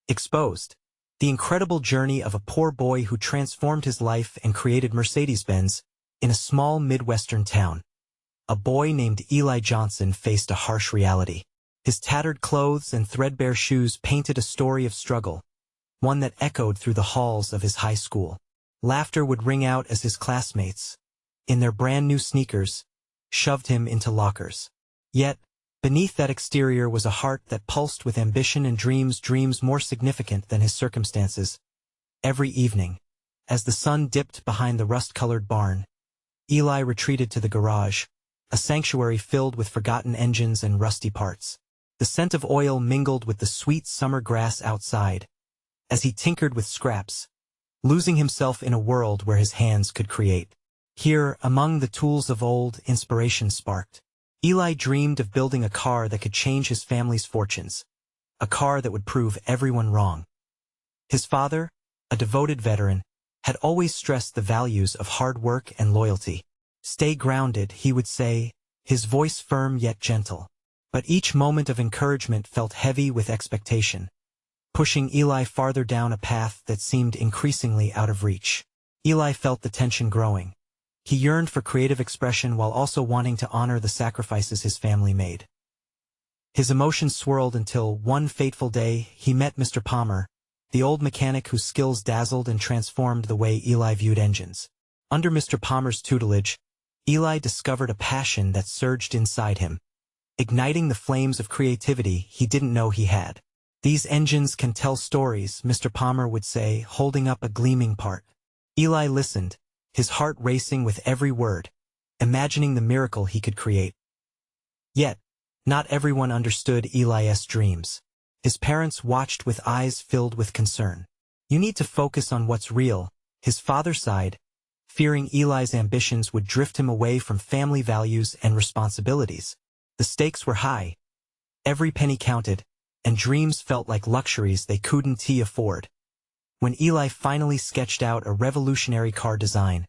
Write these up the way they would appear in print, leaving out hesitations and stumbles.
Exposed. The incredible journey of a poor boy who transformed his life and created Mercedes-Benz in a small Midwestern town. A boy named Eli Johnson faced a harsh reality. His tattered clothes and threadbare shoes painted a story of struggle, one that echoed through the halls of his high school. Laughter would ring out as his classmates, in their brand-new sneakers, shoved him into lockers. Yet, beneath that exterior was a heart that pulsed with ambition and dreams more significant than his circumstances. Every evening, as the sun dipped behind the rust-colored barn, Eli retreated to the garage, a sanctuary filled with forgotten engines and rusty parts. The scent of oil mingled with the sweet summer grass outside, as he tinkered with scraps, losing himself in a world where his hands could create. Here, among the tools of old, inspiration sparked. Eli dreamed of building a car that could change his family's fortunes, a car that would prove everyone wrong. His father, a devoted veteran, had always stressed the values of hard work and loyalty. "Stay grounded," he would say, his voice firm yet gentle. But each moment of encouragement felt heavy with expectation, pushing Eli farther down a path that seemed increasingly out of reach. Eli felt the tension growing. He yearned for creative expression while also wanting to honor the sacrifices his family made. His emotions swirled until, one fateful day, he met Mr. Palmer, the old mechanic whose skills dazzled and transformed the way Eli viewed engines. Under Mr. Palmer's tutelage, Eli discovered a passion that surged inside him, igniting the flames of creativity he didn't know he had. "These engines can tell stories," Mr. Palmer would say, holding up a gleaming part. Eli listened, his heart racing with every word, imagining the miracle he could create. Yet, not everyone understood Eli's dreams. His parents watched with eyes filled with concern. "You need to focus on what's real," his father sighed, fearing Eli's ambitions would drift him away from family values and responsibilities. The stakes were high. Every penny counted, and dreams felt like luxuries they couldn't afford. When Eli finally sketched out a revolutionary car design,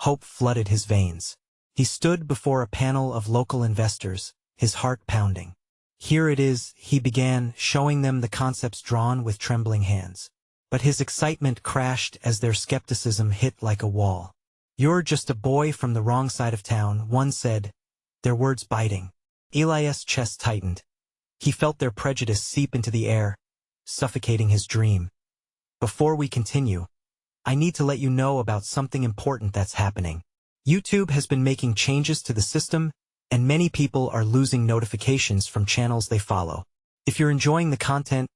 hope flooded his veins. He stood before a panel of local investors, his heart pounding. "Here it is," he began, showing them the concepts drawn with trembling hands. But his excitement crashed as their skepticism hit like a wall. "You're just a boy from the wrong side of town," one said, their words biting. Eli's chest tightened. He felt their prejudice seep into the air, suffocating his dream. "Before we continue, I need to let you know about something important that's happening. YouTube has been making changes to the system, and many people are losing notifications from channels they follow. If you're enjoying the content,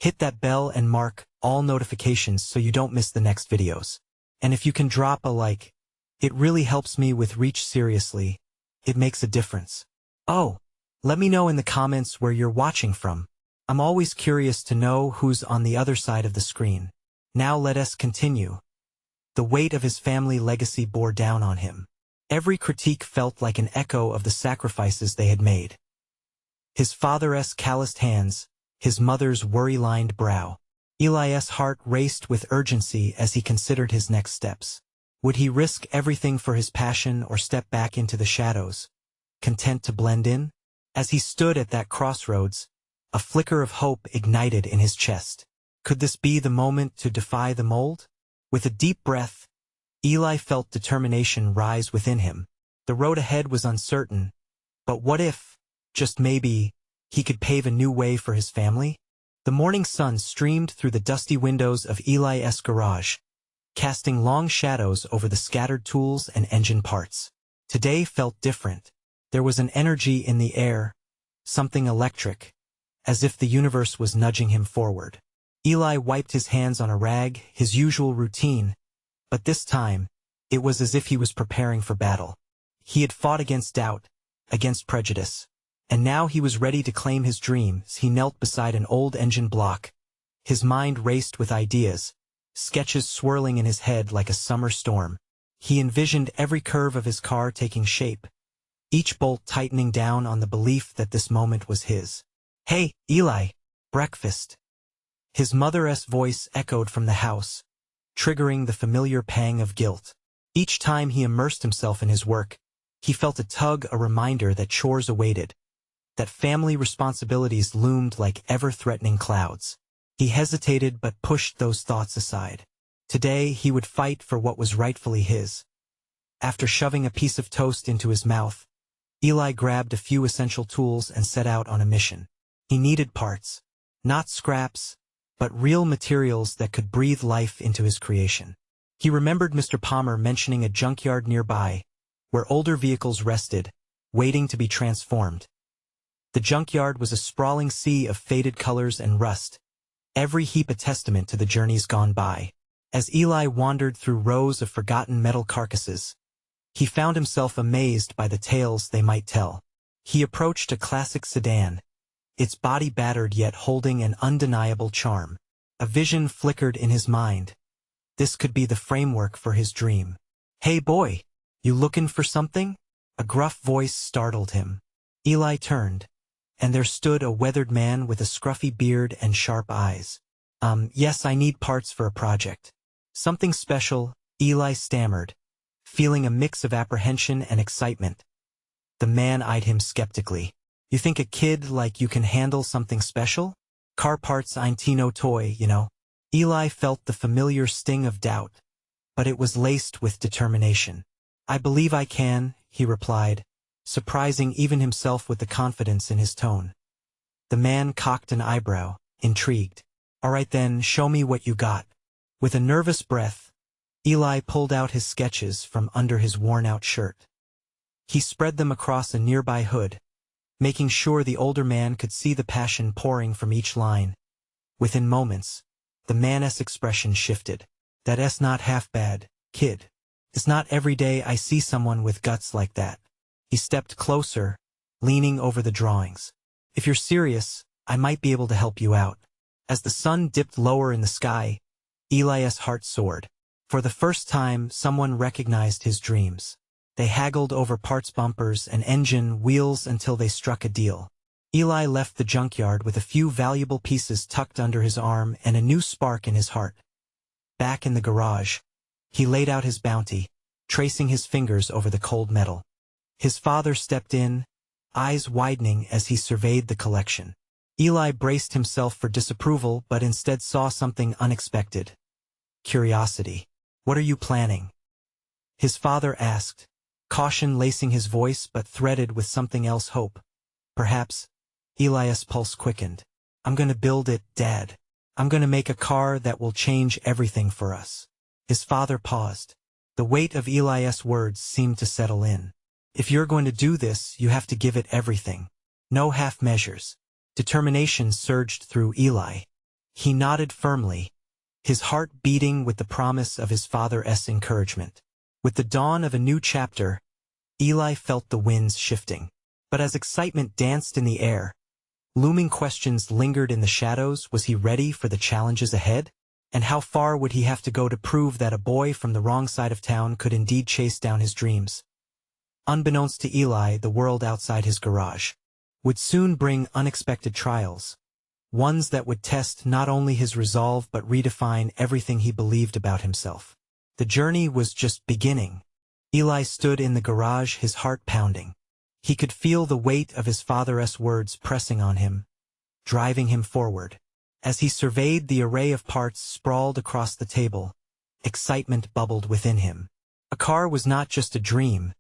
hit that bell and mark all notifications so you don't miss the next videos. And if you can drop a like, it really helps me with reach. Seriously, it makes a difference. Oh, let me know in the comments where you're watching from. I'm always curious to know who's on the other side of the screen. Now let us continue. The weight of his family legacy bore down on him. Every critique felt like an echo of the sacrifices they had made. His father's calloused hands, his mother's worry-lined brow. Eli's heart raced with urgency as he considered his next steps. Would he risk everything for his passion or step back into the shadows, content to blend in? As he stood at that crossroads, a flicker of hope ignited in his chest. Could this be the moment to defy the mold? With a deep breath, Eli felt determination rise within him. The road ahead was uncertain, but what if, just maybe, he could pave a new way for his family? The morning sun streamed through the dusty windows of Eli's garage, casting long shadows over the scattered tools and engine parts. Today felt different. There was an energy in the air, something electric, as if the universe was nudging him forward. Eli wiped his hands on a rag, his usual routine, but this time, it was as if he was preparing for battle. He had fought against doubt, against prejudice, and now he was ready to claim his dreams. He knelt beside an old engine block. His mind raced with ideas, sketches swirling in his head like a summer storm. He envisioned every curve of his car taking shape, each bolt tightening down on the belief that this moment was his. "Hey, Eli, breakfast." His mother's voice echoed from the house, triggering the familiar pang of guilt. Each time he immersed himself in his work, he felt a tug, a reminder that chores awaited, that family responsibilities loomed like ever-threatening clouds. He hesitated but pushed those thoughts aside. Today he would fight for what was rightfully his. After shoving a piece of toast into his mouth, Eli grabbed a few essential tools and set out on a mission. He needed parts. Not scraps, but real materials that could breathe life into his creation. He remembered Mr. Palmer mentioning a junkyard nearby, where older vehicles rested, waiting to be transformed. The junkyard was a sprawling sea of faded colors and rust, every heap a testament to the journeys gone by. As Eli wandered through rows of forgotten metal carcasses, he found himself amazed by the tales they might tell. He approached a classic sedan, its body battered yet holding an undeniable charm. A vision flickered in his mind. This could be the framework for his dream. "Hey boy, you lookin' for something?" A gruff voice startled him. Eli turned, and there stood a weathered man with a scruffy beard and sharp eyes. Yes, I need parts for a project." "Something special," Eli stammered, feeling a mix of apprehension and excitement. The man eyed him skeptically. "You think a kid like you can handle something special? Car parts ain't no toy, you know." Eli felt the familiar sting of doubt, but it was laced with determination. "I believe I can," he replied, surprising even himself with the confidence in his tone. The man cocked an eyebrow, intrigued. "All right then, show me what you got." With a nervous breath, Eli pulled out his sketches from under his worn-out shirt. He spread them across a nearby hood, making sure the older man could see the passion pouring from each line. Within moments, the man's expression shifted. "That's not half bad, kid. It's not every day I see someone with guts like that." He stepped closer, leaning over the drawings. "If you're serious, I might be able to help you out." As the sun dipped lower in the sky, Eli's heart soared. For the first time, someone recognized his dreams. They haggled over parts, bumpers, and engine wheels until they struck a deal. Eli left the junkyard with a few valuable pieces tucked under his arm and a new spark in his heart. Back in the garage, he laid out his bounty, tracing his fingers over the cold metal. His father stepped in, eyes widening as he surveyed the collection. Eli braced himself for disapproval but instead saw something unexpected. Curiosity. "What are you planning?" his father asked, caution lacing his voice but threaded with something else, hope. "Perhaps." Eli's pulse quickened. "I'm gonna build it, Dad. I'm gonna make a car that will change everything for us." His father paused. The weight of Eli's words seemed to settle in. "If you're going to do this, you have to give it everything. No half measures." Determination surged through Eli. He nodded firmly, his heart beating with the promise of his father's encouragement. With the dawn of a new chapter, Eli felt the winds shifting. But as excitement danced in the air, looming questions lingered in the shadows. Was he ready for the challenges ahead? And how far would he have to go to prove that a boy from the wrong side of town could indeed chase down his dreams? Unbeknownst to Eli, the world outside his garage would soon bring unexpected trials, ones that would test not only his resolve but redefine everything he believed about himself. The journey was just beginning. Eli stood in the garage, his heart pounding. He could feel the weight of his father's words pressing on him, driving him forward. As he surveyed the array of parts sprawled across the table, excitement bubbled within him. A car was not just a dream,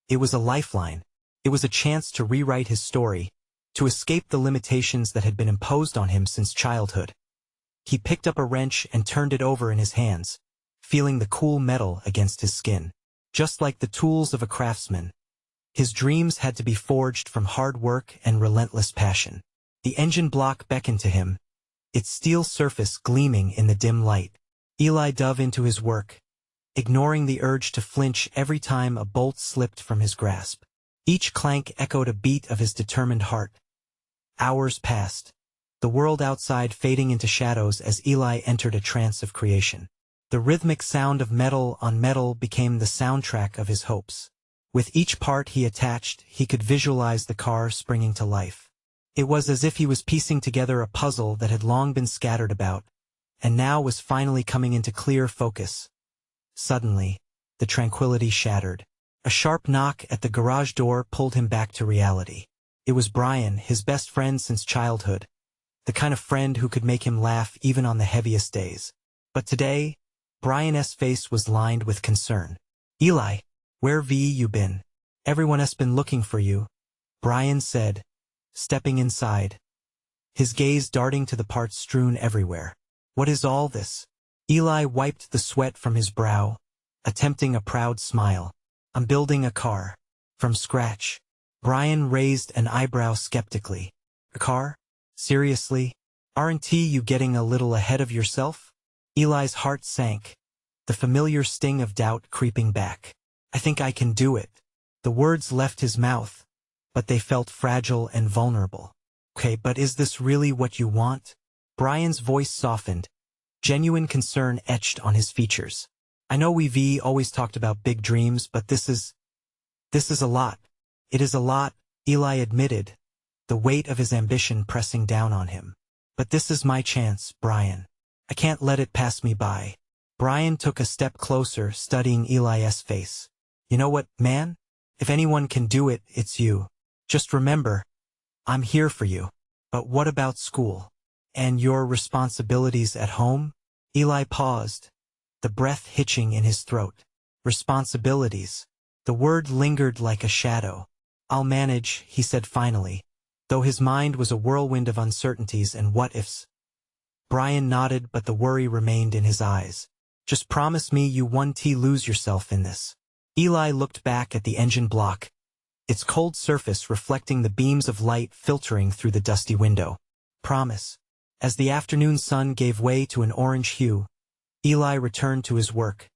it was a lifeline. It was a chance to rewrite his story, to escape the limitations that had been imposed on him since childhood. He picked up a wrench and turned it over in his hands, feeling the cool metal against his skin. Just like the tools of a craftsman, his dreams had to be forged from hard work and relentless passion. The engine block beckoned to him, its steel surface gleaming in the dim light. Eli dove into his work, ignoring the urge to flinch every time a bolt slipped from his grasp. Each clank echoed a beat of his determined heart. Hours passed, the world outside fading into shadows as Eli entered a trance of creation. The rhythmic sound of metal on metal became the soundtrack of his hopes. With each part he attached, he could visualize the car springing to life. It was as if he was piecing together a puzzle that had long been scattered about, and now was finally coming into clear focus. Suddenly, the tranquility shattered. A sharp knock at the garage door pulled him back to reality. It was Brian, his best friend since childhood. the kind of friend who could make him laugh even on the heaviest days. But today, Brian's face was lined with concern. "Eli, where've you been? Everyone has been looking for you," Brian said, stepping inside, his gaze darting to the parts strewn everywhere. "What is all this?" Eli wiped the sweat from his brow, attempting a proud smile. "I'm building a car. From scratch." Brian raised an eyebrow skeptically. "A car? Seriously? Aren't you getting a little ahead of yourself?" Eli's heart sank, the familiar sting of doubt creeping back. "I think I can do it." The words left his mouth, but they felt fragile and vulnerable. "Okay, but is this really what you want?" Brian's voice softened, genuine concern etched on his features. "I know we've always talked about big dreams, but this is a lot." "It is a lot," Eli admitted, the weight of his ambition pressing down on him. "But this is my chance, Brian. I can't let it pass me by." Brian took a step closer, studying Eli's face. "You know what, man? If anyone can do it, it's you. Just remember, I'm here for you." "But what about school? And your responsibilities at home?" Eli paused, the breath hitching in his throat. Responsibilities. The word lingered like a shadow. "I'll manage," he said finally, though his mind was a whirlwind of uncertainties and what-ifs. Brian nodded, but the worry remained in his eyes. "Just promise me you won't lose yourself in this." Eli looked back at the engine block, its cold surface reflecting the beams of light filtering through the dusty window. "Promise." As the afternoon sun gave way to an orange hue, Eli returned to his work,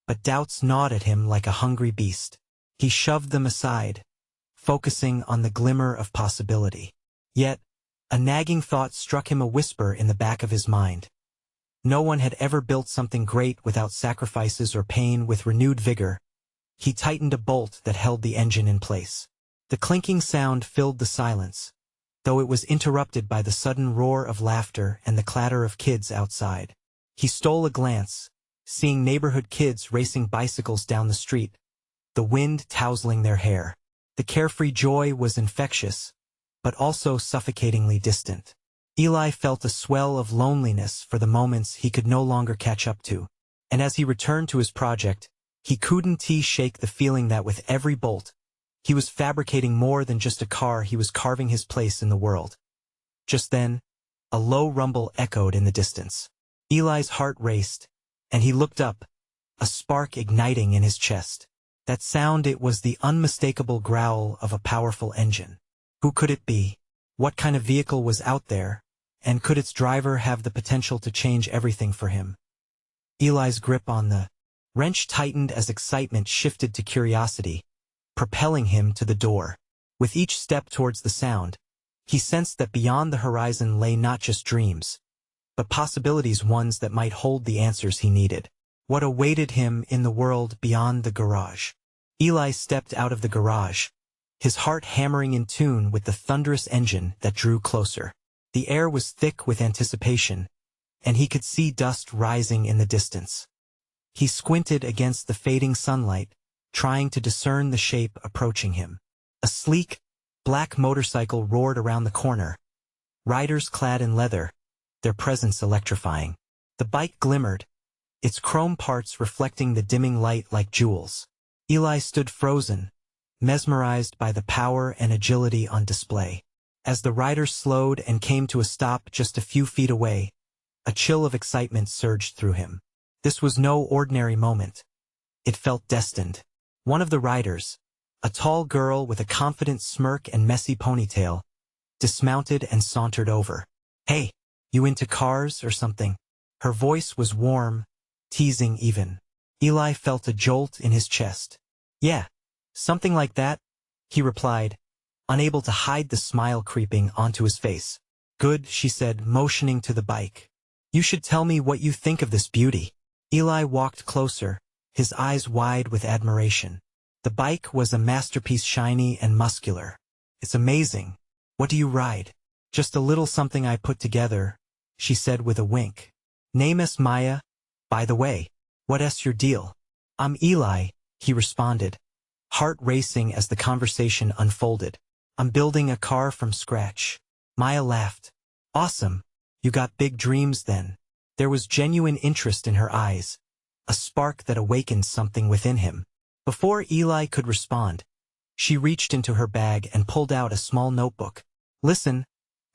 but doubts gnawed at him like a hungry beast. He shoved them aside, focusing on the glimmer of possibility. Yet, a nagging thought struck him, a whisper in the back of his mind. No one had ever built something great without sacrifices or pain. With renewed vigor, he tightened a bolt that held the engine in place. The clinking sound filled the silence, though it was interrupted by the sudden roar of laughter and the clatter of kids outside. He stole a glance, seeing neighborhood kids racing bicycles down the street, the wind tousling their hair. The carefree joy was infectious, but also suffocatingly distant. Eli felt a swell of loneliness for the moments he could no longer catch up to, and as he returned to his project, he couldn't shake the feeling that with every bolt, he was fabricating more than just a car. He was carving his place in the world. Just then, a low rumble echoed in the distance. Eli's heart raced, and he looked up, a spark igniting in his chest. That sound, it was the unmistakable growl of a powerful engine. Who could it be? What kind of vehicle was out there? And could its driver have the potential to change everything for him? Eli's grip on the wrench tightened as excitement shifted to curiosity, propelling him to the door. With each step towards the sound, he sensed that beyond the horizon lay not just dreams, but possibilities, ones that might hold the answers he needed. What awaited him in the world beyond the garage? Eli stepped out of the garage, his heart hammering in tune with the thunderous engine that drew closer. The air was thick with anticipation, and he could see dust rising in the distance. He squinted against the fading sunlight, trying to discern the shape approaching him. A sleek, black motorcycle roared around the corner, riders clad in leather, their presence electrifying. The bike glimmered, its chrome parts reflecting the dimming light like jewels. Eli stood frozen, mesmerized by the power and agility on display. As the rider slowed and came to a stop just a few feet away, a chill of excitement surged through him. This was no ordinary moment. It felt destined. One of the riders, a tall girl with a confident smirk and messy ponytail, dismounted and sauntered over. "Hey, you into cars or something?" Her voice was warm, teasing even. Eli felt a jolt in his chest. "Yeah, something like that," he replied, unable to hide the smile creeping onto his face. "Good," she said, motioning to the bike. "You should tell me what you think of this beauty." Eli walked closer, his eyes wide with admiration. The bike was a masterpiece, shiny and muscular. "It's amazing. What do you ride?" "Just a little something I put together," she said with a wink. "Name's Maya. By the way, what's your deal?" "I'm Eli," he responded, heart racing as the conversation unfolded. "I'm building a car from scratch." Maya laughed, Awesome. You got big dreams then. There was genuine interest in her eyes, a spark that awakened something within him. Before Eli could respond, she reached into her bag and pulled out a small notebook. Listen,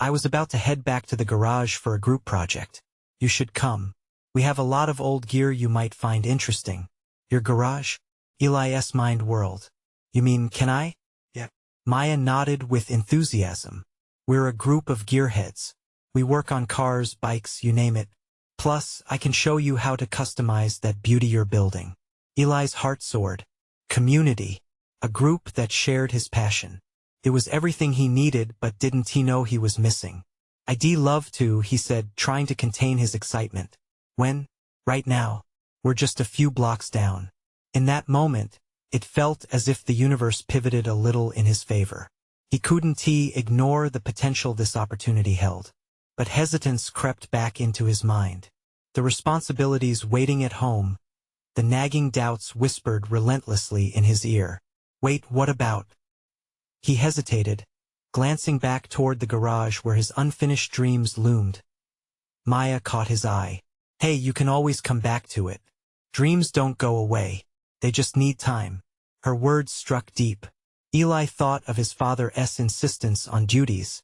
I was about to head back to the garage for a group project. You should come. We have a lot of old gear you might find interesting. Your garage? Eli's mind whirled. You mean, can I? Yeah. Maya nodded with enthusiasm. We're a group of gearheads. We work on cars, bikes, you name it. Plus, I can show you how to customize that beauty you're building. Eli's heart soared. Community. A group that shared his passion. It was everything he needed, but didn't he know he was missing? I'd love to, he said, trying to contain his excitement. When? Right now. We're just a few blocks down. In that moment, it felt as if the universe pivoted a little in his favor. He couldn't ignore the potential this opportunity held. But hesitance crept back into his mind. The responsibilities waiting at home, the nagging doubts whispered relentlessly in his ear. Wait, what about? He hesitated, glancing back toward the garage where his unfinished dreams loomed. Maya caught his eye. Hey, you can always come back to it. Dreams don't go away. They just need time. Her words struck deep. Eli thought of his father's insistence on duties,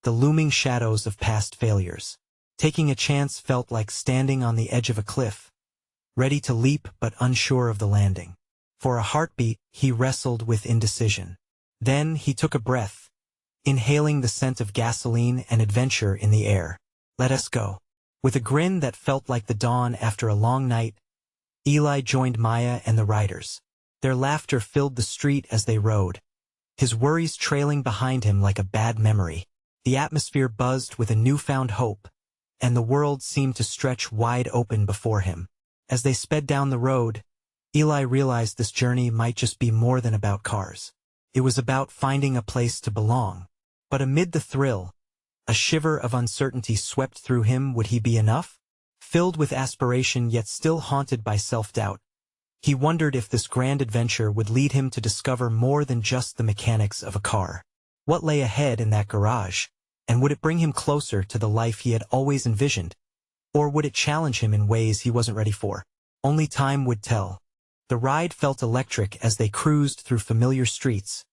the looming shadows of past failures. Taking a chance felt like standing on the edge of a cliff, ready to leap but unsure of the landing. For a heartbeat, he wrestled with indecision. Then he took a breath, inhaling the scent of gasoline and adventure in the air. Let us go. With a grin that felt like the dawn after a long night, Eli joined Maya and the riders. Their laughter filled the street as they rode, his worries trailing behind him like a bad memory. The atmosphere buzzed with a newfound hope, and the world seemed to stretch wide open before him. As they sped down the road, Eli realized this journey might just be more than about cars. It was about finding a place to belong. But amid the thrill, a shiver of uncertainty swept through him. Would he be enough? Filled with aspiration yet still haunted by self-doubt, he wondered if this grand adventure would lead him to discover more than just the mechanics of a car. What lay ahead in that garage? And would it bring him closer to the life he had always envisioned? Or would it challenge him in ways he wasn't ready for? Only time would tell. The ride felt electric as they cruised through familiar streets,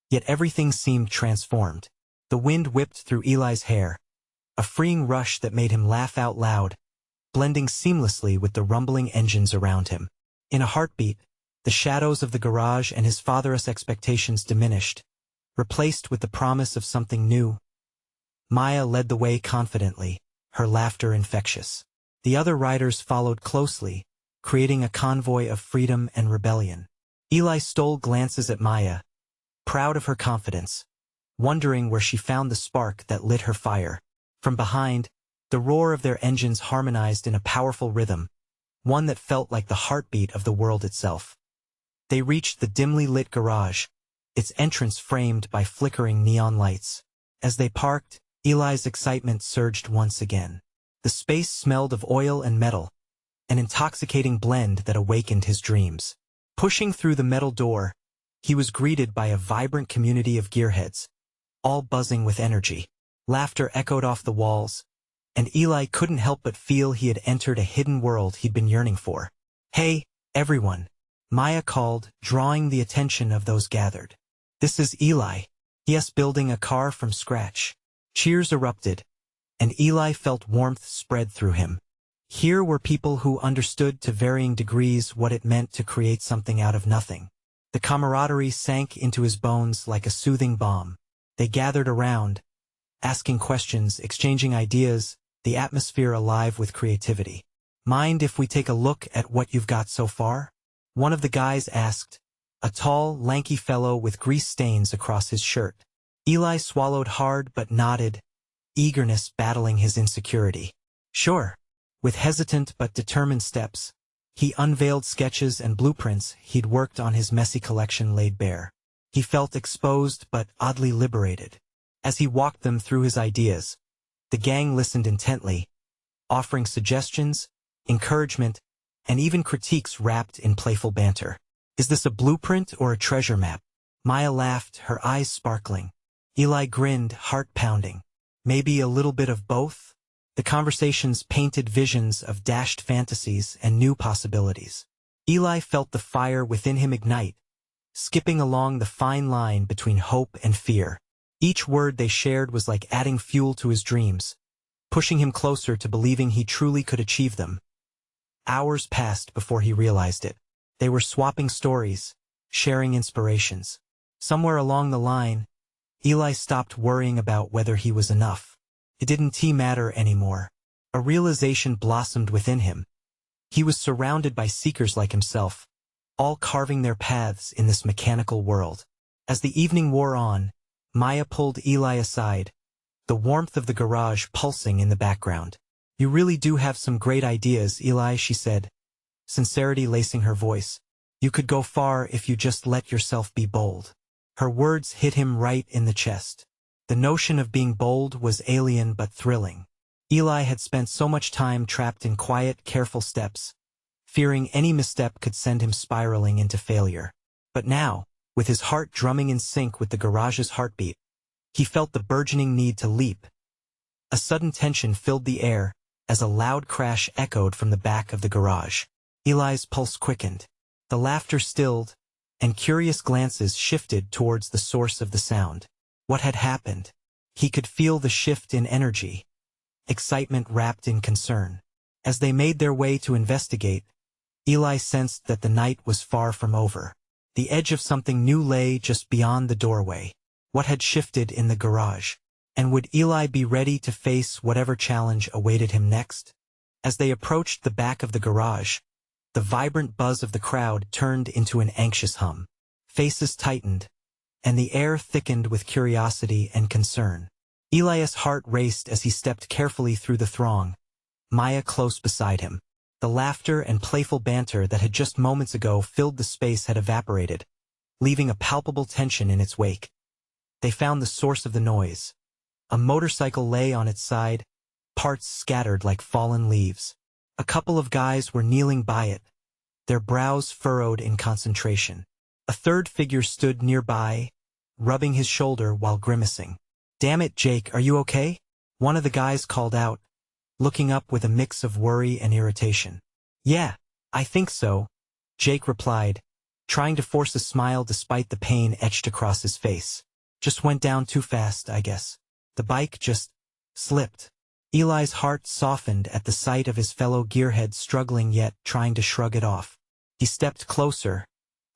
yet everything seemed transformed. The wind whipped through Eli's hair, a freeing rush that made him laugh out loud, blending seamlessly with the rumbling engines around him. In a heartbeat, the shadows of the garage and his father's expectations diminished, replaced with the promise of something new. Maya led the way confidently, her laughter infectious. The other riders followed closely, creating a convoy of freedom and rebellion. Eli stole glances at Maya, proud of her confidence, wondering where she found the spark that lit her fire. From behind, the roar of their engines harmonized in a powerful rhythm, one that felt like the heartbeat of the world itself. They reached the dimly lit garage, its entrance framed by flickering neon lights. As they parked, Eli's excitement surged once again. The space smelled of oil and metal, an intoxicating blend that awakened his dreams. Pushing through the metal door, he was greeted by a vibrant community of gearheads, all buzzing with energy. Laughter echoed off the walls, and Eli couldn't help but feel he had entered a hidden world he'd been yearning for. Hey, everyone, Maya called, drawing the attention of those gathered. This is Eli. Yes, building a car from scratch. Cheers erupted, and Eli felt warmth spread through him. Here were people who understood to varying degrees what it meant to create something out of nothing. The camaraderie sank into his bones like a soothing balm. They gathered around, asking questions, exchanging ideas, the atmosphere alive with creativity. Mind if we take a look at what you've got so far? One of the guys asked, a tall, lanky fellow with grease stains across his shirt. Eli swallowed hard but nodded, eagerness battling his insecurity. Sure. With hesitant but determined steps, he unveiled sketches and blueprints he'd worked on. His messy collection laid bare. He felt exposed but oddly liberated. As he walked them through his ideas, the gang listened intently, offering suggestions, encouragement, and even critiques wrapped in playful banter. Is this a blueprint or a treasure map? Maya laughed, her eyes sparkling. Eli grinned, heart pounding. Maybe a little bit of both? The conversations painted visions of dashed fantasies and new possibilities. Eli felt the fire within him ignite, skipping along the fine line between hope and fear. Each word they shared was like adding fuel to his dreams, pushing him closer to believing he truly could achieve them. Hours passed before he realized it. They were swapping stories, sharing inspirations. Somewhere along the line, Eli stopped worrying about whether he was enough. It didn't matter anymore. A realization blossomed within him. He was surrounded by seekers like himself, all carving their paths in this mechanical world. As the evening wore on, Maya pulled Eli aside, the warmth of the garage pulsing in the background. "You really do have some great ideas, Eli," she said, sincerity lacing her voice. "You could go far if you just let yourself be bold." Her words hit him right in the chest. The notion of being bold was alien but thrilling. Eli had spent so much time trapped in quiet, careful steps, fearing any misstep could send him spiraling into failure. But now, with his heart drumming in sync with the garage's heartbeat, he felt the burgeoning need to leap. A sudden tension filled the air as a loud crash echoed from the back of the garage. Eli's pulse quickened. The laughter stilled, and curious glances shifted towards the source of the sound. What had happened? He could feel the shift in energy, excitement wrapped in concern. As they made their way to investigate, Eli sensed that the night was far from over. The edge of something new lay just beyond the doorway. What had shifted in the garage? And would Eli be ready to face whatever challenge awaited him next? As they approached the back of the garage, the vibrant buzz of the crowd turned into an anxious hum. Faces tightened, and the air thickened with curiosity and concern. Eli's heart raced as he stepped carefully through the throng, Maya close beside him. The laughter and playful banter that had just moments ago filled the space had evaporated, leaving a palpable tension in its wake. They found the source of the noise. A motorcycle lay on its side, parts scattered like fallen leaves. A couple of guys were kneeling by it, their brows furrowed in concentration. A third figure stood nearby, rubbing his shoulder while grimacing. "Damn it, Jake, are you okay?" one of the guys called out, looking up with a mix of worry and irritation. "Yeah, I think so," Jake replied, trying to force a smile despite the pain etched across his face. "Just went down too fast, I guess. The bike just slipped." Eli's heart softened at the sight of his fellow gearhead struggling yet trying to shrug it off. He stepped closer,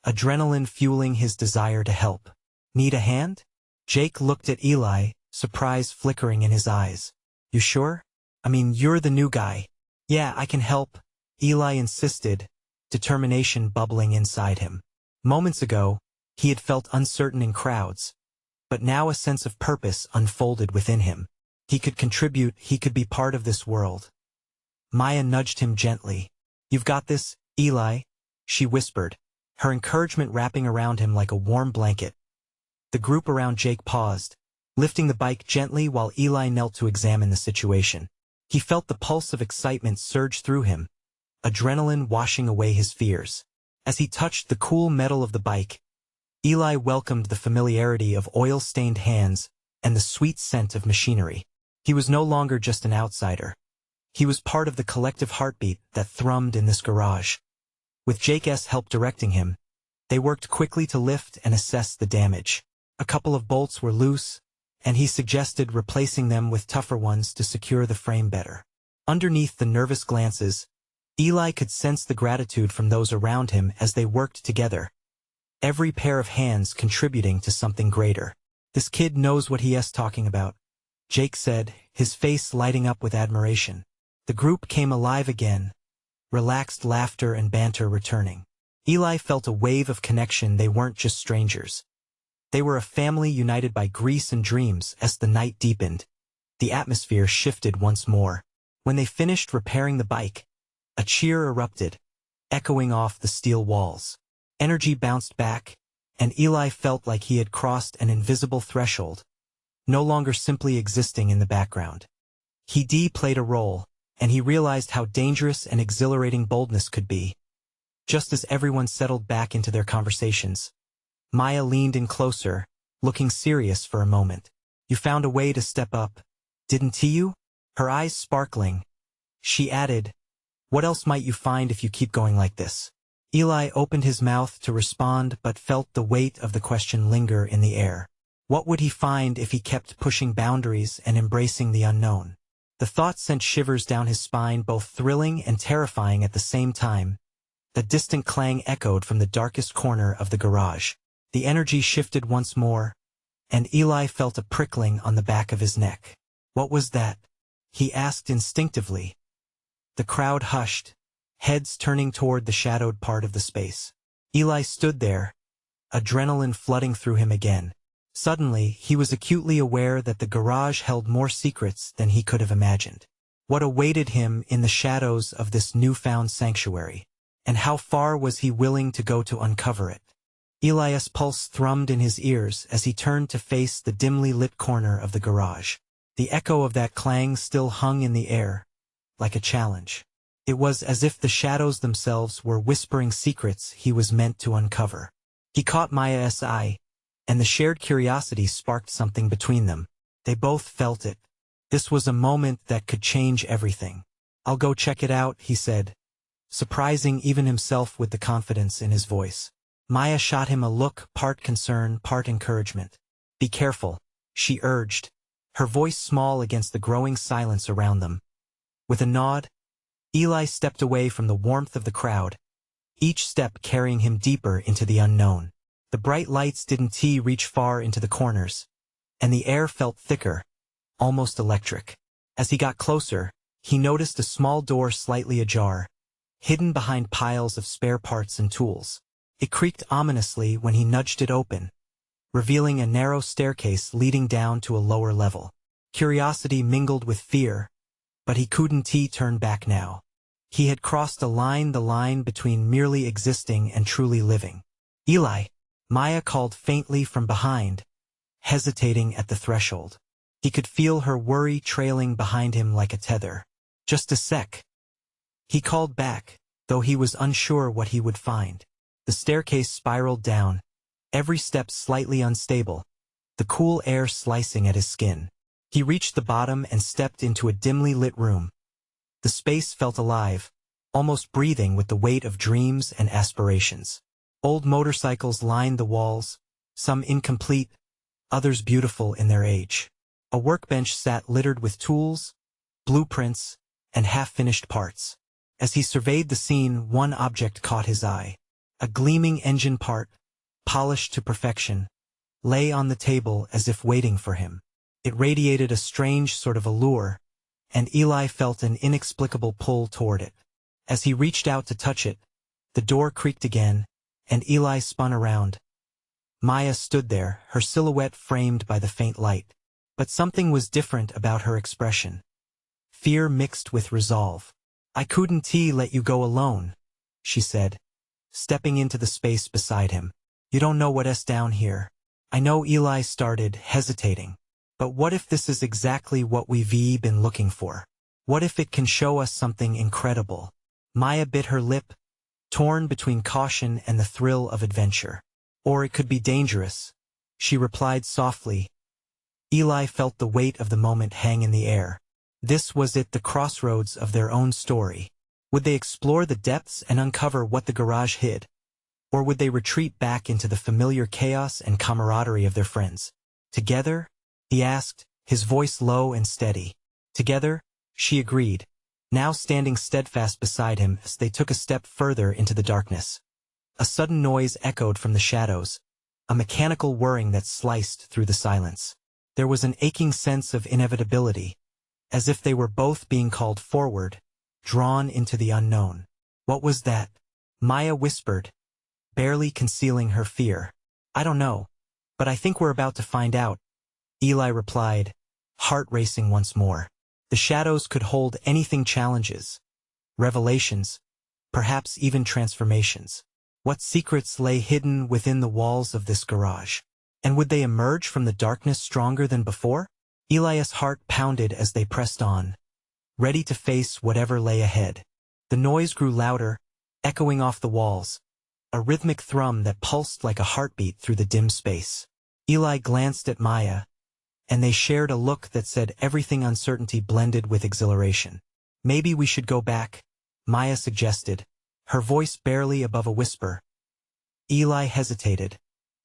adrenaline fueling his desire to help. "Need a hand?" Jake looked at Eli, surprise flickering in his eyes. "You sure? I mean, you're the new guy." "Yeah, I can help," Eli insisted, determination bubbling inside him. Moments ago, he had felt uncertain in crowds, but now a sense of purpose unfolded within him. He could contribute, he could be part of this world. Maya nudged him gently. "You've got this, Eli," she whispered, her encouragement wrapping around him like a warm blanket. The group around Jake paused, lifting the bike gently while Eli knelt to examine the situation. He felt the pulse of excitement surge through him, adrenaline washing away his fears. As he touched the cool metal of the bike, Eli welcomed the familiarity of oil-stained hands and the sweet scent of machinery. He was no longer just an outsider. He was part of the collective heartbeat that thrummed in this garage. With Jake's help directing him, they worked quickly to lift and assess the damage. A couple of bolts were loose, and he suggested replacing them with tougher ones to secure the frame better. Underneath the nervous glances, Eli could sense the gratitude from those around him as they worked together, every pair of hands contributing to something greater. "This kid knows what he's talking about," Jake said, his face lighting up with admiration. The group came alive again, relaxed laughter and banter returning. Eli felt a wave of connection. They weren't just strangers. They were a family united by grease and dreams. As the night deepened, the atmosphere shifted once more. When they finished repairing the bike, a cheer erupted, echoing off the steel walls. Energy bounced back, and Eli felt like he had crossed an invisible threshold, no longer simply existing in the background. He played a role, and he realized how dangerous and exhilarating boldness could be. Just as everyone settled back into their conversations, Maya leaned in closer, looking serious for a moment. "You found a way to step up, Didn't you? Her eyes sparkling. She added, "What else might you find if you keep going like this?" Eli opened his mouth to respond but felt the weight of the question linger in the air. What would he find if he kept pushing boundaries and embracing the unknown? The thought sent shivers down his spine, both thrilling and terrifying at the same time. The distant clang echoed from the darkest corner of the garage. The energy shifted once more, and Eli felt a prickling on the back of his neck. What was that? He asked instinctively. The crowd hushed, heads turning toward the shadowed part of the space. Eli stood there, adrenaline flooding through him again. Suddenly, he was acutely aware that the garage held more secrets than he could have imagined. What awaited him in the shadows of this newfound sanctuary? And how far was he willing to go to uncover it? Eli's pulse thrummed in his ears as he turned to face the dimly lit corner of the garage. The echo of that clang still hung in the air, like a challenge. It was as if the shadows themselves were whispering secrets he was meant to uncover. He caught Maya's eye, and the shared curiosity sparked something between them. They both felt it. This was a moment that could change everything. "I'll go check it out," he said, surprising even himself with the confidence in his voice. Maya shot him a look, part concern, part encouragement. "Be careful," she urged, her voice small against the growing silence around them. With a nod, Eli stepped away from the warmth of the crowd, each step carrying him deeper into the unknown. The bright lights didn't reach far into the corners, and the air felt thicker, almost electric. As he got closer, he noticed a small door slightly ajar, hidden behind piles of spare parts and tools. It creaked ominously when he nudged it open, revealing a narrow staircase leading down to a lower level. Curiosity mingled with fear, but he couldn't turn back now. He had crossed the line between merely existing and truly living. "Eli," Maya called faintly from behind, hesitating at the threshold. He could feel her worry trailing behind him like a tether. "Just a sec." He called back, though he was unsure what he would find. The staircase spiraled down, every step slightly unstable, the cool air slicing at his skin. He reached the bottom and stepped into a dimly lit room. The space felt alive, almost breathing with the weight of dreams and aspirations. Old motorcycles lined the walls, some incomplete, others beautiful in their age. A workbench sat littered with tools, blueprints, and half-finished parts. As he surveyed the scene, one object caught his eye. A gleaming engine part, polished to perfection, lay on the table as if waiting for him. It radiated a strange sort of allure, and Eli felt an inexplicable pull toward it. As he reached out to touch it, the door creaked again, and Eli spun around. Maya stood there, her silhouette framed by the faint light. But something was different about her expression. Fear mixed with resolve. "I couldn't let you go alone," she said, stepping into the space beside him. "You don't know what's down here." "I know," Eli started, hesitating. "But what if this is exactly what we've been looking for? What if it can show us something incredible?" Maya bit her lip, torn between caution and the thrill of adventure. "Or it could be dangerous," she replied softly. Eli felt the weight of the moment hang in the air. This was it, the crossroads of their own story. Would they explore the depths and uncover what the garage hid? Or would they retreat back into the familiar chaos and camaraderie of their friends? "Together?" he asked, his voice low and steady. "Together," she agreed, now standing steadfast beside him as they took a step further into the darkness. A sudden noise echoed from the shadows, a mechanical whirring that sliced through the silence. There was an aching sense of inevitability, as if they were both being called forward, drawn into the unknown. "What was that?" Maya whispered, barely concealing her fear. "I don't know, but I think we're about to find out," Eli replied, heart racing once more. The shadows could hold anything: challenges, revelations, perhaps even transformations. What secrets lay hidden within the walls of this garage? And would they emerge from the darkness stronger than before? Eli's heart pounded as they pressed on, ready to face whatever lay ahead. The noise grew louder, echoing off the walls, a rhythmic thrum that pulsed like a heartbeat through the dim space. Eli glanced at Maya, and they shared a look that said everything uncertainty blended with exhilaration. Maybe we should go back, Maya suggested, her voice barely above a whisper. Eli hesitated,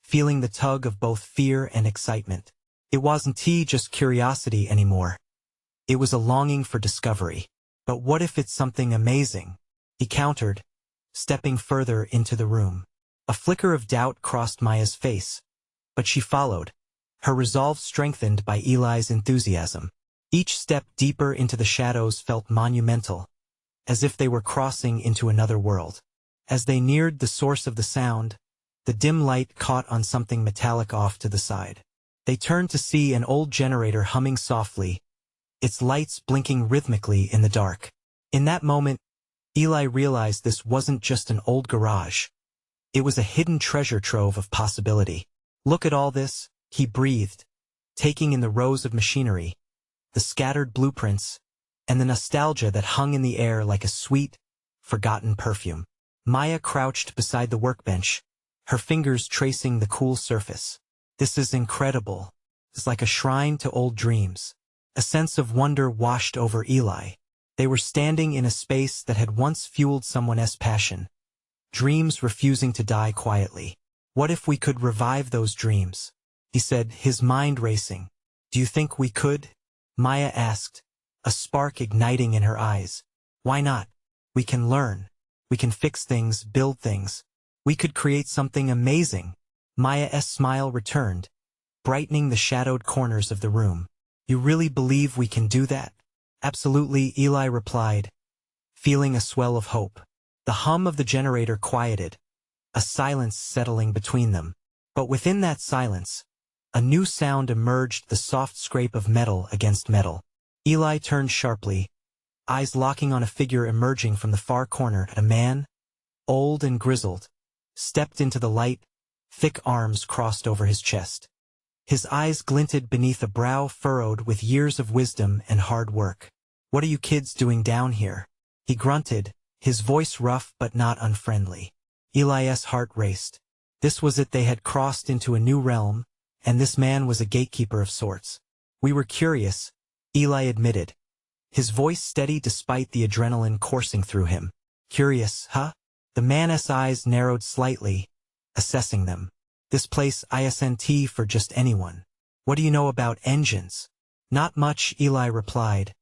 feeling the tug of both fear and excitement. It wasn't just curiosity anymore. It was a longing for discovery. But what if it's something amazing? He countered, stepping further into the room. A flicker of doubt crossed Maya's face, but she followed, her resolve strengthened by Eli's enthusiasm. Each step deeper into the shadows felt monumental, as if they were crossing into another world. As they neared the source of the sound, the dim light caught on something metallic off to the side. They turned to see an old generator humming softly, its lights blinking rhythmically in the dark. In that moment, Eli realized this wasn't just an old garage. It was a hidden treasure trove of possibility. Look at all this, he breathed, taking in the rows of machinery, the scattered blueprints, and the nostalgia that hung in the air like a sweet, forgotten perfume. Maya crouched beside the workbench, her fingers tracing the cool surface. This is incredible. It's like a shrine to old dreams. A sense of wonder washed over Eli. They were standing in a space that had once fueled someone's passion. Dreams refusing to die quietly. What if we could revive those dreams? He said, his mind racing. Do you think we could? Maya asked, a spark igniting in her eyes. Why not? We can learn. We can fix things, build things. We could create something amazing. Maya's smile returned, brightening the shadowed corners of the room. You really believe we can do that? Absolutely, Eli replied, feeling a swell of hope. The hum of the generator quieted, a silence settling between them. But within that silence, a new sound emerged, the soft scrape of metal against metal. Eli turned sharply, eyes locking on a figure emerging from the far corner. A man, old and grizzled, stepped into the light, thick arms crossed over his chest. His eyes glinted beneath a brow furrowed with years of wisdom and hard work. What are you kids doing down here? He grunted, his voice rough but not unfriendly. Eli's heart raced. This was it, they had crossed into a new realm, and this man was a gatekeeper of sorts. We were curious, Eli admitted, his voice steady despite the adrenaline coursing through him. Curious, huh? The man's eyes narrowed slightly, assessing them. This place isn't for just anyone. What do you know about engines? Not much, Eli replied,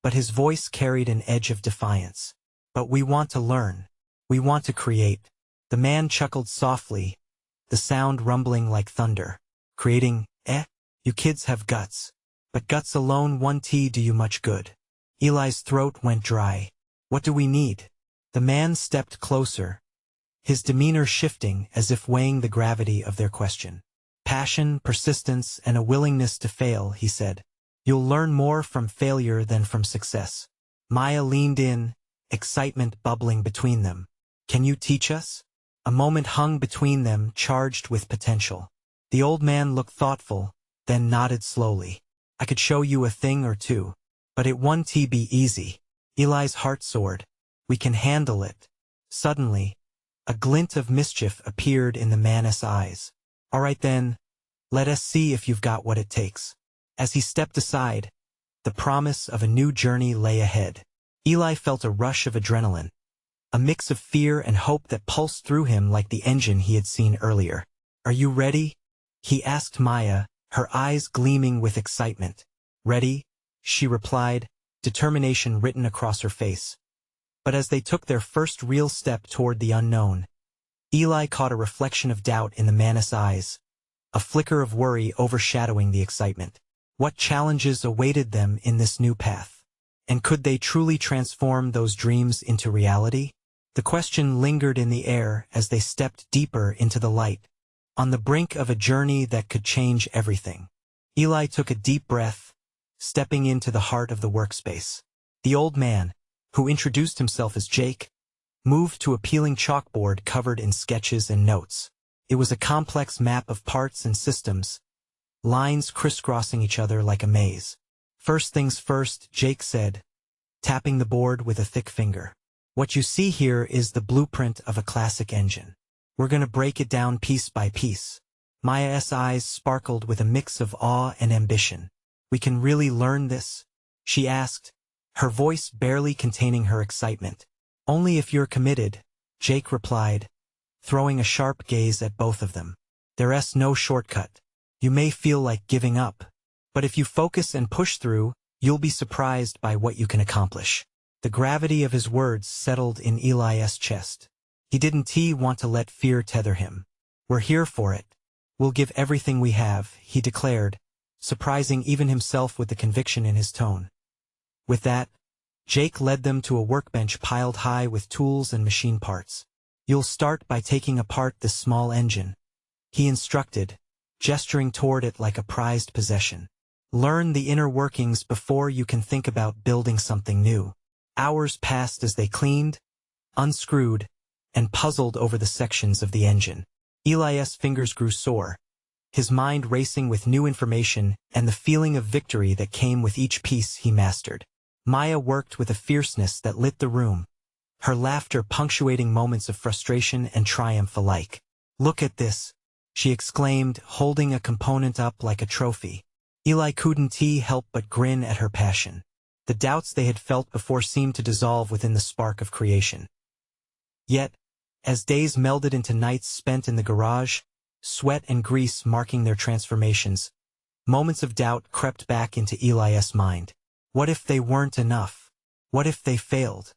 but his voice carried an edge of defiance. But we want to learn. We want to create. The man chuckled softly, the sound rumbling like thunder. Creating, you kids have guts. But guts alone won't do you much good. Eli's throat went dry. What do we need? The man stepped closer, his demeanor shifting as if weighing the gravity of their question. Passion, persistence, and a willingness to fail, he said. You'll learn more from failure than from success. Maya leaned in, excitement bubbling between them. Can you teach us? A moment hung between them, charged with potential. The old man looked thoughtful, then nodded slowly. I could show you a thing or two, but it won't be easy. Eli's heart soared. We can handle it. Suddenly, a glint of mischief appeared in the man's eyes. All right then, let us see if you've got what it takes. As he stepped aside, the promise of a new journey lay ahead. Eli felt a rush of adrenaline, a mix of fear and hope that pulsed through him like the engine he had seen earlier. Are you ready? He asked Maya, her eyes gleaming with excitement. Ready? She replied, determination written across her face. But as they took their first real step toward the unknown, Eli caught a reflection of doubt in the man's eyes, a flicker of worry overshadowing the excitement. What challenges awaited them in this new path? And could they truly transform those dreams into reality? The question lingered in the air as they stepped deeper into the light, on the brink of a journey that could change everything. Eli took a deep breath, stepping into the heart of the workspace. The old man, who introduced himself as Jake, moved to a peeling chalkboard covered in sketches and notes. It was a complex map of parts and systems, lines crisscrossing each other like a maze. First things first, Jake said, tapping the board with a thick finger. What you see here is the blueprint of a classic engine. We're going to break it down piece by piece. Maya's eyes sparkled with a mix of awe and ambition. "We can really learn this?" she asked, her voice barely containing her excitement. "Only if you're committed," Jake replied, throwing a sharp gaze at both of them. "There's no shortcut. You may feel like giving up, but if you focus and push through, you'll be surprised by what you can accomplish." The gravity of his words settled in Eli's chest. He didn't want to let fear tether him. "We're here for it. We'll give everything we have," he declared, surprising even himself with the conviction in his tone. With that, Jake led them to a workbench piled high with tools and machine parts. "You'll start by taking apart this small engine," he instructed, gesturing toward it like a prized possession. "Learn the inner workings before you can think about building something new." Hours passed as they cleaned, unscrewed, and puzzled over the sections of the engine. Eli's fingers grew sore, his mind racing with new information and the feeling of victory that came with each piece he mastered. Maya worked with a fierceness that lit the room, her laughter punctuating moments of frustration and triumph alike. "Look at this," she exclaimed, holding a component up like a trophy. Eli couldn't help but grin at her passion. The doubts they had felt before seemed to dissolve within the spark of creation. Yet, as days melded into nights spent in the garage, sweat and grease marking their transformations, moments of doubt crept back into Eli's mind. What if they weren't enough? What if they failed?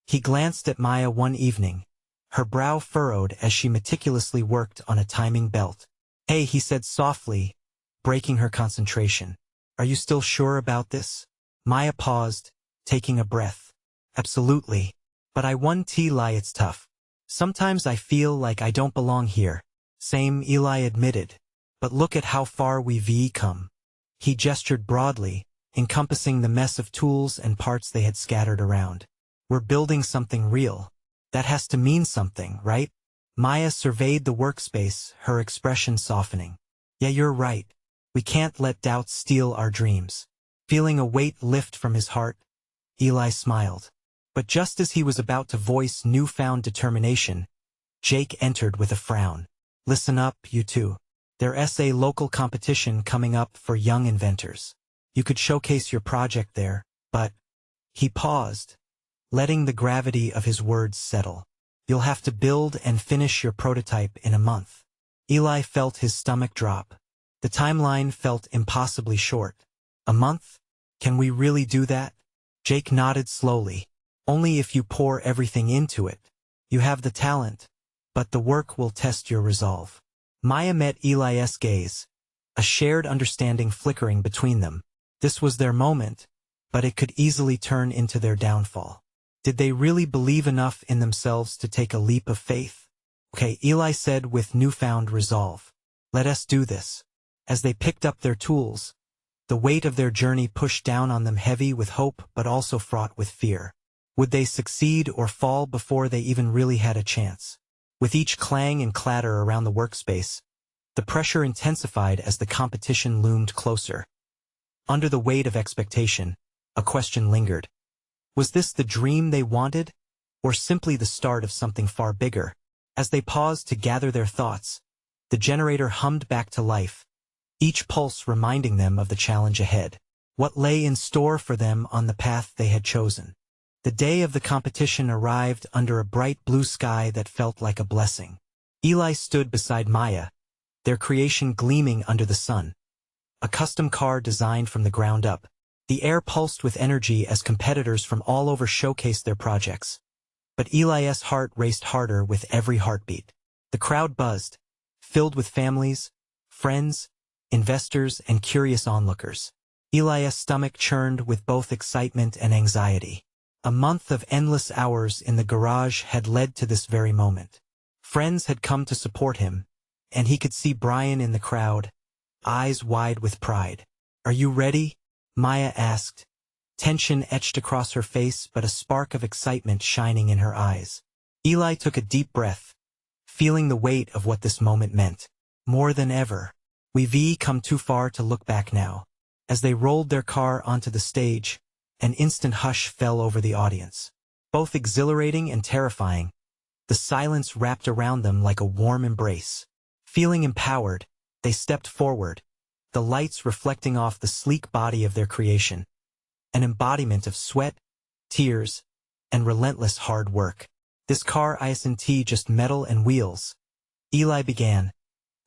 He glanced at Maya one evening, her brow furrowed as she meticulously worked on a timing belt. "Hey," he said softly, breaking her concentration. "Are you still sure about this?" Maya paused, taking a breath. "Absolutely. But I won't lie, it's tough. Sometimes I feel like I don't belong here." "Same," Eli admitted. "But look at how far we've come." He gestured broadly, encompassing the mess of tools and parts they had scattered around. "We're building something real. That has to mean something, right?" Maya surveyed the workspace, her expression softening. "Yeah, you're right. We can't let doubts steal our dreams." Feeling a weight lift from his heart, Eli smiled. But just as he was about to voice newfound determination, Jake entered with a frown. "Listen up, you two. There's a local competition coming up for young inventors. You could showcase your project there, but—" He paused, letting the gravity of his words settle. "You'll have to build and finish your prototype in a month." Eli felt his stomach drop. The timeline felt impossibly short. "A month? Can we really do that?" Jake nodded slowly. "Only if you pour everything into it. You have the talent, but the work will test your resolve." Maya met Eli's gaze, a shared understanding flickering between them. This was their moment, but it could easily turn into their downfall. Did they really believe enough in themselves to take a leap of faith? "Okay," Eli said with newfound resolve. "Let us do this." As they picked up their tools, the weight of their journey pushed down on them, heavy with hope but also fraught with fear. Would they succeed or fall before they even really had a chance? With each clang and clatter around the workspace, the pressure intensified as the competition loomed closer. Under the weight of expectation, a question lingered. Was this the dream they wanted, or simply the start of something far bigger? As they paused to gather their thoughts, the generator hummed back to life, each pulse reminding them of the challenge ahead. What lay in store for them on the path they had chosen? The day of the competition arrived under a bright blue sky that felt like a blessing. Eli stood beside Maya, their creation gleaming under the sun. A custom car designed from the ground up. The air pulsed with energy as competitors from all over showcased their projects. But Eli's heart raced harder with every heartbeat. The crowd buzzed, filled with families, friends, investors, and curious onlookers. Eli's stomach churned with both excitement and anxiety. A month of endless hours in the garage had led to this very moment. Friends had come to support him, and he could see Brian in the crowd, eyes wide with pride. "Are you ready?" Maya asked, tension etched across her face but a spark of excitement shining in her eyes. Eli took a deep breath, feeling the weight of what this moment meant. More than ever. We've come too far to look back now. As they rolled their car onto the stage, an instant hush fell over the audience. Both exhilarating and terrifying, the silence wrapped around them like a warm embrace. Feeling empowered, they stepped forward, the lights reflecting off the sleek body of their creation, an embodiment of sweat, tears, and relentless hard work. This car isn't just metal and wheels. Eli began,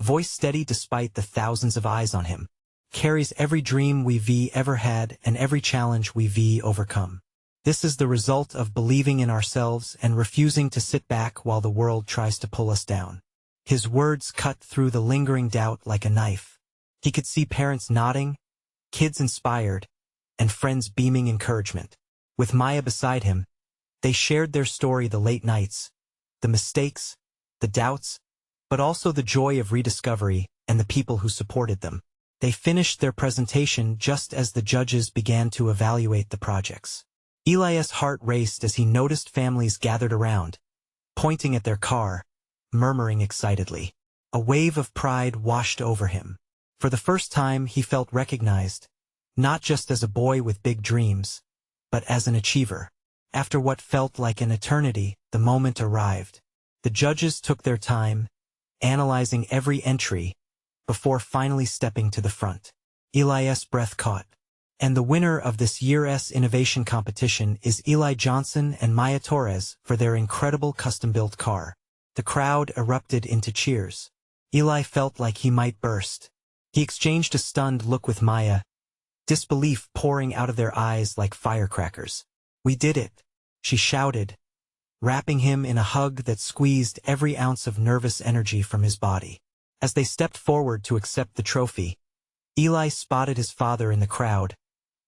voice steady despite the thousands of eyes on him. Carries every dream we've ever had and every challenge we've overcome. This is the result of believing in ourselves and refusing to sit back while the world tries to pull us down. His words cut through the lingering doubt like a knife. He could see parents nodding, kids inspired, and friends beaming encouragement. With Maya beside him, they shared their story, the late nights, the mistakes, the doubts, but also the joy of rediscovery and the people who supported them. They finished their presentation just as the judges began to evaluate the projects. Eli's heart raced as he noticed families gathered around, pointing at their car, murmuring excitedly. A wave of pride washed over him. For the first time he felt recognized, not just as a boy with big dreams, but as an achiever. After what felt like an eternity, the moment arrived. The judges took their time, analyzing every entry, before finally stepping to the front. Eli's breath caught. And the winner of this year's innovation competition is Eli Johnson and Maya Torres for their incredible custom-built car. The crowd erupted into cheers. Eli felt like he might burst. He exchanged a stunned look with Maya, disbelief pouring out of their eyes like firecrackers. "We did it," she shouted, wrapping him in a hug that squeezed every ounce of nervous energy from his body. As they stepped forward to accept the trophy, Eli spotted his father in the crowd,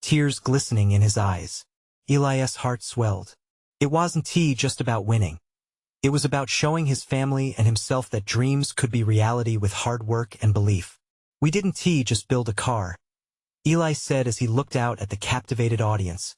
tears glistening in his eyes. Eli's heart swelled. It wasn't just about winning. It was about showing his family and himself that dreams could be reality with hard work and belief. "We didn't just build a car," Eli said as he looked out at the captivated audience,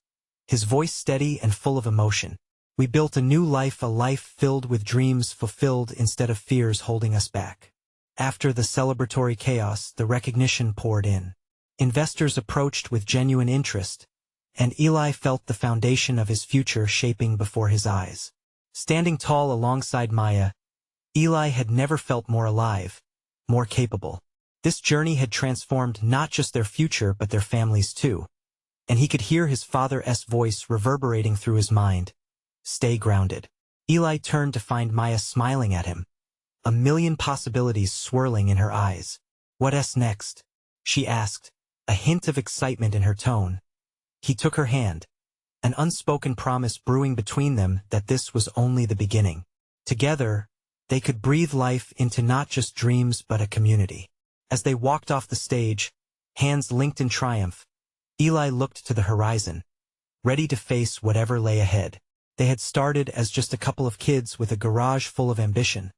his voice steady and full of emotion. "We built a new life, a life filled with dreams fulfilled instead of fears holding us back." After the celebratory chaos, the recognition poured in. Investors approached with genuine interest, and Eli felt the foundation of his future shaping before his eyes. Standing tall alongside Maya, Eli had never felt more alive, more capable. This journey had transformed not just their future but their families too, and he could hear his father's voice reverberating through his mind. "Stay grounded." Eli turned to find Maya smiling at him, a million possibilities swirling in her eyes. "What's next?" she asked, a hint of excitement in her tone. He took her hand, an unspoken promise brewing between them that this was only the beginning. Together, they could breathe life into not just dreams but a community. As they walked off the stage, hands linked in triumph, Eli looked to the horizon, ready to face whatever lay ahead. They had started as just a couple of kids with a garage full of ambition,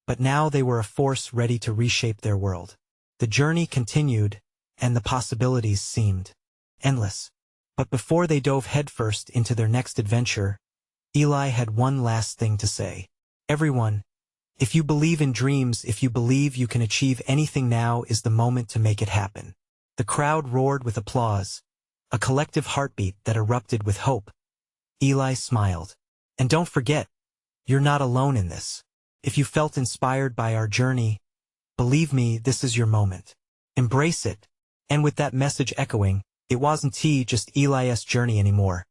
but now they were a force ready to reshape their world. The journey continued, and the possibilities seemed endless. But before they dove headfirst into their next adventure, Eli had one last thing to say. "Everyone, if you believe in dreams, if you believe you can achieve anything, now is the moment to make it happen." The crowd roared with applause, a collective heartbeat that erupted with hope. Eli smiled. "And don't forget, you're not alone in this. If you felt inspired by our journey, believe me, this is your moment. Embrace it." And with that message echoing, it wasn't just Eli's journey anymore.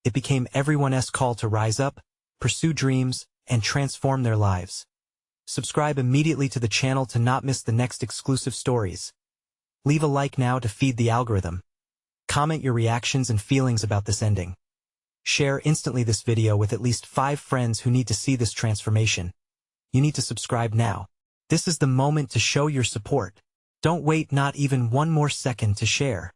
It became everyone's call to rise up, pursue dreams, and transform their lives. Subscribe immediately to the channel to not miss the next exclusive stories. Leave a like now to feed the algorithm. Comment your reactions and feelings about this ending. Share instantly this video with at least 5 friends who need to see this transformation. You need to subscribe now. This is the moment to show your support. Don't wait not even one more second to share.